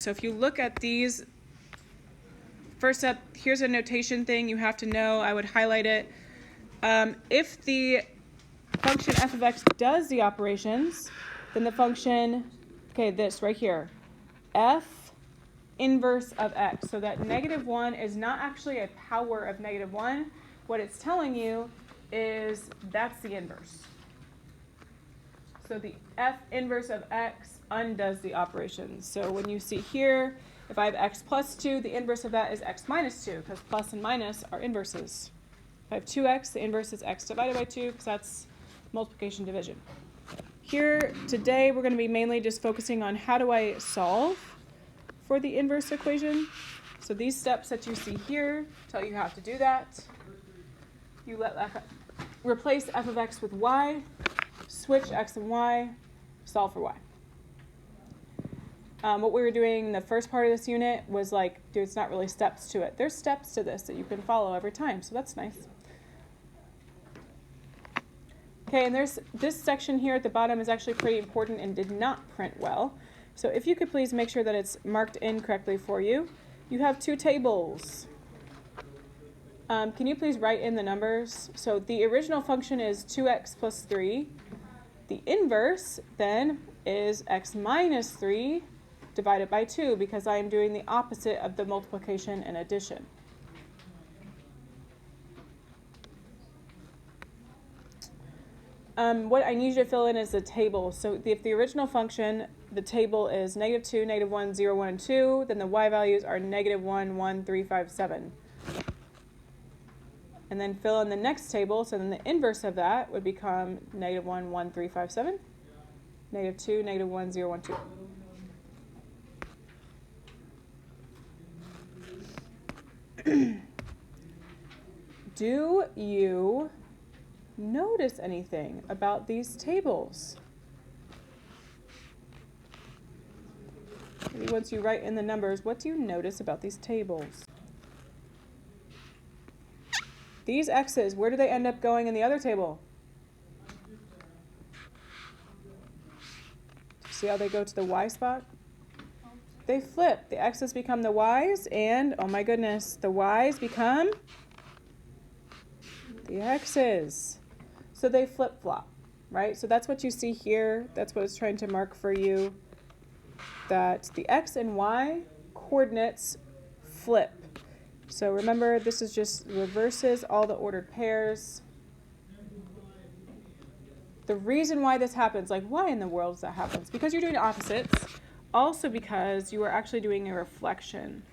So if you look at these, first up, here's a notation thing you have to know. I would highlight it. If the function f of x does the operations, then the function, okay, this right here, f inverse of x. So that -1 is not actually a power of -1. What it's telling you is that's the inverse. So the f inverse of x undoes the operations. So when you see here, if I have x plus 2, the inverse of that is x minus 2, because plus and minus are inverses. If I have 2x, the inverse is x divided by 2, because that's multiplication division. Here, today, we're going to be mainly just focusing on how do I solve for the inverse equation. So these steps that you see here tell you how to do that. You replace f of x with y, switch x and y, solve for y. What we were doing in the first part of this unit was like, there's not really steps to it. There's steps to this that you can follow every time, so that's nice. Okay, and there's this section here at the bottom is actually pretty important and did not print well. So if you could please make sure that it's marked in correctly for you. You have two tables. Can you please write in the numbers? So the original function is 2x plus 3. The inverse then is x minus 3 divided by 2 because I am doing the opposite of the multiplication and addition. What I need you to fill in is the table. So if the original function, the table is -2, -1, 0, 1, and 2, then the y values are -1, 1, 3, 5, 7. And then fill in the next table, so then the inverse of that would become -1, 1, 3, 5, 7, -2, -1, 0, 1, 2. Do you notice anything about these tables? Maybe once you write in the numbers, what do you notice about these tables? These x's, where do they end up going in the other table? See how they go to the y spot? They flip. The x's become the y's, and, oh my goodness, the y's become the x's. So they flip-flop, right? So that's what you see here. That's what it's trying to mark for you, that the x and y coordinates flip. So remember, this is just reverses all the ordered pairs. The reason why this happens, like why in the world does that happen? It's because you're doing opposites. Also because you are actually doing a reflection.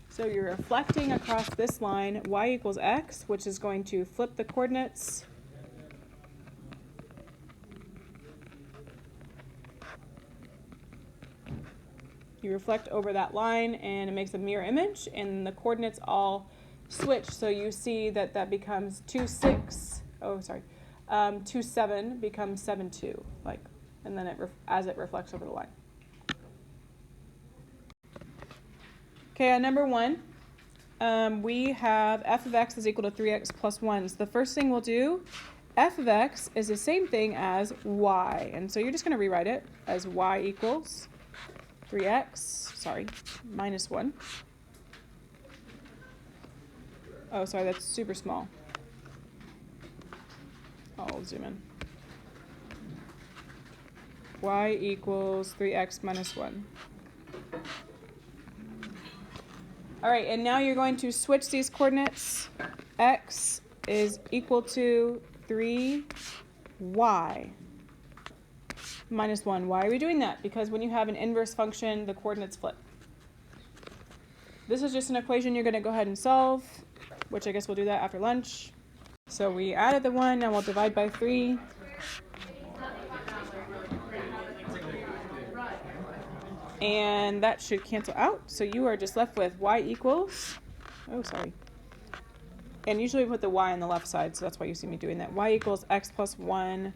So you're reflecting across this line, y equals x, which is going to flip the coordinates. You reflect over that line and it makes a mirror image and the coordinates all switch. So you see that that becomes 2, 6, 2, 7 becomes 7, 2, like, and then as it reflects over the line. Okay, on number 1, we have f of x is equal to 3x plus 1. So the first thing we'll do, f of x is the same thing as y. And so you're just going to rewrite it as y equals 3x, minus 1. Oh, sorry, that's super small. I'll zoom in. Y equals 3x minus 1. All right, and now you're going to switch these coordinates. X is equal to 3y minus 1. Why are we doing that? Because when you have an inverse function, the coordinates flip. This is just an equation you're going to go ahead and solve, which I guess we'll do that after lunch. So we added the 1, now we'll divide by 3. And that should cancel out. So you are just left with y equals, and usually we put the y on the left side, so that's why you see me doing that. Y equals x plus 1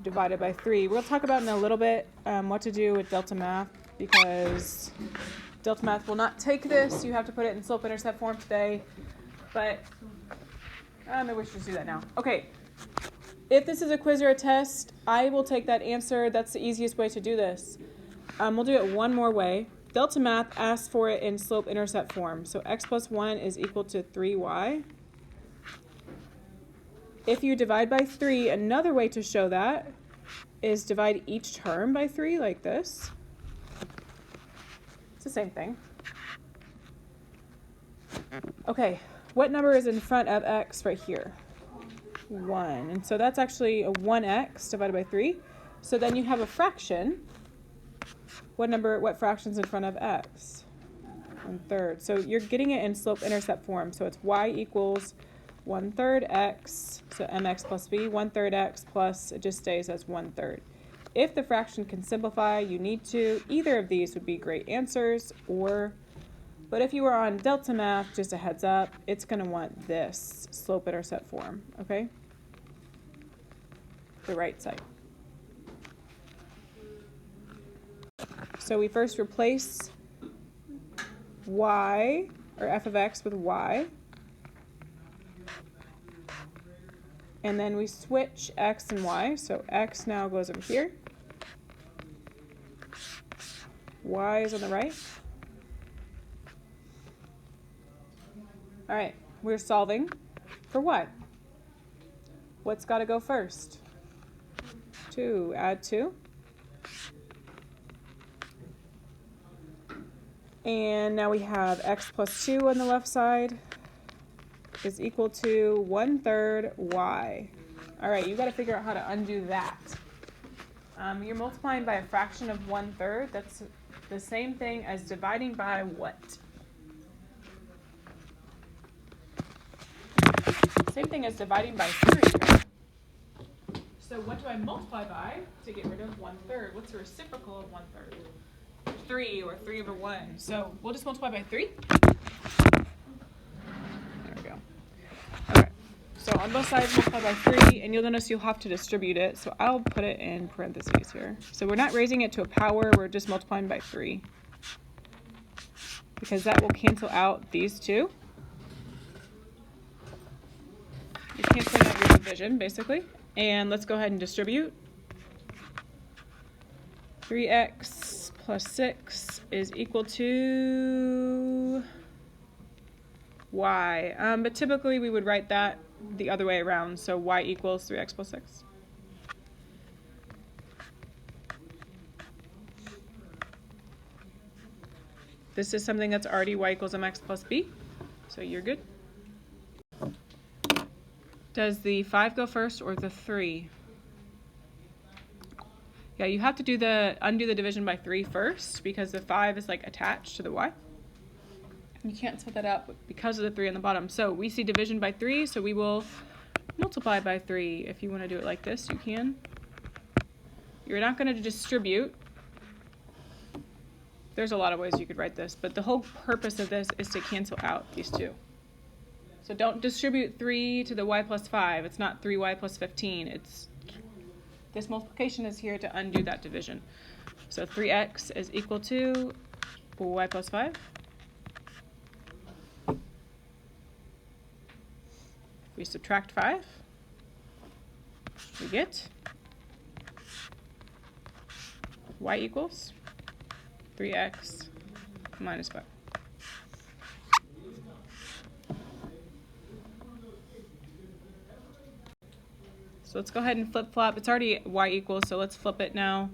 divided by 3. We'll talk about in a little bit what to do with delta math, because delta math will not take this. You have to put it in slope-intercept form today, but maybe we should just do that now. Okay, if this is a quiz or a test, I will take that answer. That's the easiest way to do this. We'll do it one more way. Delta Math asks for it in slope-intercept form. So x plus 1 is equal to 3y. If you divide by 3, another way to show that is divide each term by 3, like this. It's the same thing. Okay, what number is in front of x right here? 1. And so that's actually a 1x divided by 3. So then you have a fraction. What fraction's in front of x? 1/3. So you're getting it in slope-intercept form. So it's y equals 1/3 x, so mx plus b, 1/3 x plus, it just stays as 1/3. If the fraction can simplify, you need to. Either of these would be great answers, but if you were on Delta Math, just a heads up, it's going to want this slope-intercept form, okay? The right side. So we first replace y, or f of x, with y. And then we switch x and y, so x now goes over here. Y is on the right. All right, we're solving for what? What's got to go first? 2, add 2. And now we have x plus 2 on the left side is equal to 1/3 y. All right, you got to figure out how to undo that. You're multiplying by a fraction of 1/3. That's the same thing as dividing by what? Same thing as dividing by 3. So what do I multiply by to get rid of 1/3? What's the reciprocal of 1/3? 3, or 3 over 1. So we'll just multiply by 3. There we go. Okay. So on both sides, multiply by 3, and you'll notice you'll have to distribute it. So I'll put it in parentheses here. So we're not raising it to a power, we're just multiplying by 3. Because that will cancel out these two. You're canceling out your division, basically. And let's go ahead and distribute. 3x plus 6 is equal to y. But typically we would write that the other way around, so y equals 3x plus 6. This is something that's already y equals mx plus b, so you're good. Does the 5 go first or the 3? Yeah, you have to undo the division by 3 first because the 5 is like attached to the y. You can't set that up because of the 3 on the bottom. So we see division by 3, so we will multiply by 3. If you want to do it like this, you can. You're not going to distribute. There's a lot of ways you could write this, but the whole purpose of this is to cancel out these two. So don't distribute 3 to the y plus 5. It's not 3y plus 15. This multiplication is here to undo that division. So 3x is equal to y plus 5. We subtract 5. We get y equals 3x minus 5. So let's go ahead and flip-flop. It's already y equals, so let's flip it now.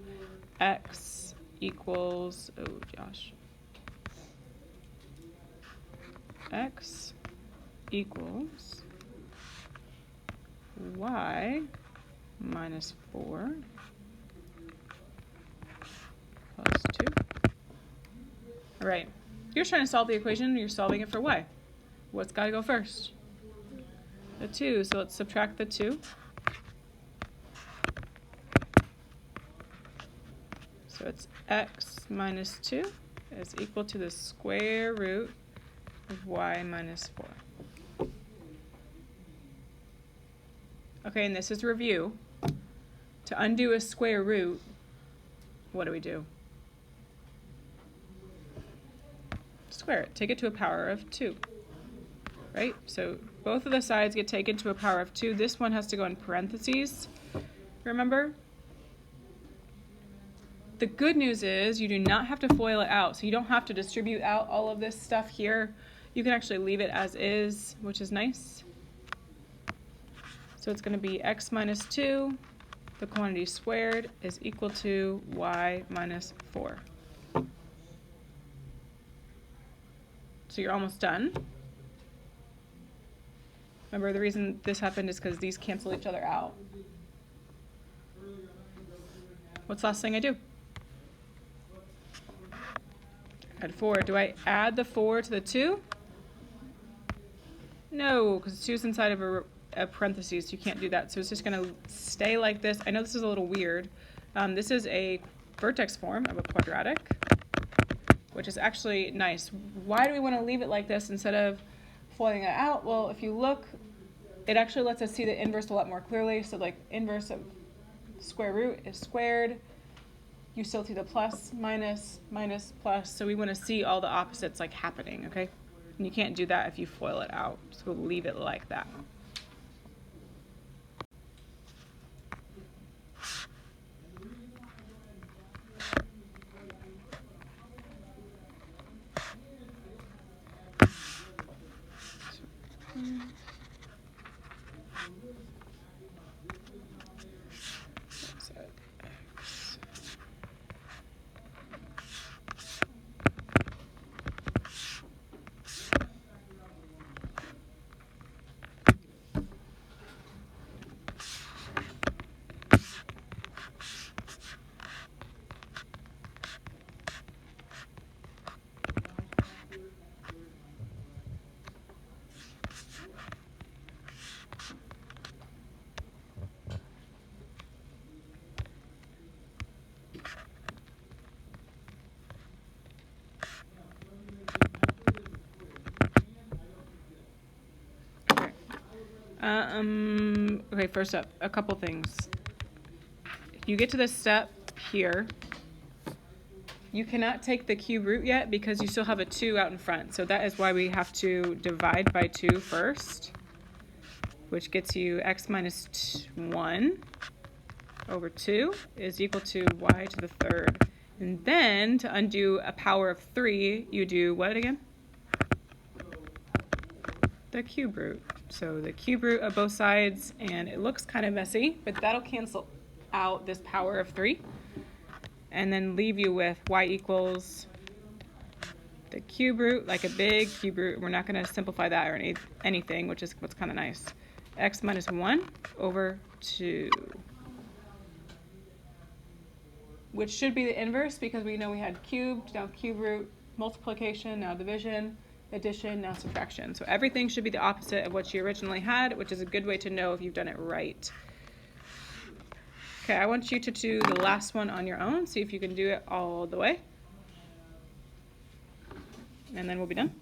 X equals, oh gosh. X equals y minus 4 plus 2. All right, you're trying to solve the equation, you're solving it for y. What's got to go first? The 2, so let's subtract the 2. So it's x minus 2 is equal to the square root of y minus 4. Okay, and this is review. To undo a square root, what do? Square it. Take it to a power of 2. Right? So both of the sides get taken to a power of 2. This one has to go in parentheses. Remember? The good news is you do not have to FOIL it out, so you don't have to distribute out all of this stuff here. You can actually leave it as is, which is nice. So it's going to be x minus 2, the quantity squared, is equal to y minus 4. So you're almost done. Remember, the reason this happened is because these cancel each other out. What's the last thing I do? Add 4. Do I add the 4 to the 2? No, because 2 is inside of a parentheses, so you can't do that. So it's just going to stay like this. I know this is a little weird. This is a vertex form of a quadratic, which is actually nice. Why do we want to leave it like this instead of FOILing it out? Well, if you look, it actually lets us see the inverse a lot more clearly. So like inverse of square root is squared. You still see the plus, minus, minus, plus. So we want to see all the opposites like happening, okay? And you can't do that if you FOIL it out. So we'll leave it like that. Okay, first up, a couple things. If you get to this step here, you cannot take the cube root yet because you still have a 2 out in front. So that is why we have to divide by 2 first, which gets you x minus 1 over 2 is equal to y to the third. And then to undo a power of 3, you do what again? The cube root. So the cube root of both sides, and it looks kind of messy, but that'll cancel out this power of 3 and then leave you with y equals the cube root, like a big cube root. We're not going to simplify that or anything, which is what's kind of nice. X minus 1 over 2, which should be the inverse because we know we had cubed, now cube root, multiplication, now division, addition, now subtraction. So everything should be the opposite of what you originally had, which is a good way to know if you've done it right. Okay, I want you to do the last one on your own. See if you can do it all the way. And then we'll be done.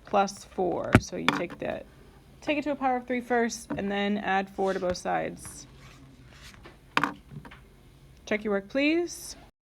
Plus 4. So you take it to a power of 3 first, and then add 4 to both sides. Check your work, please.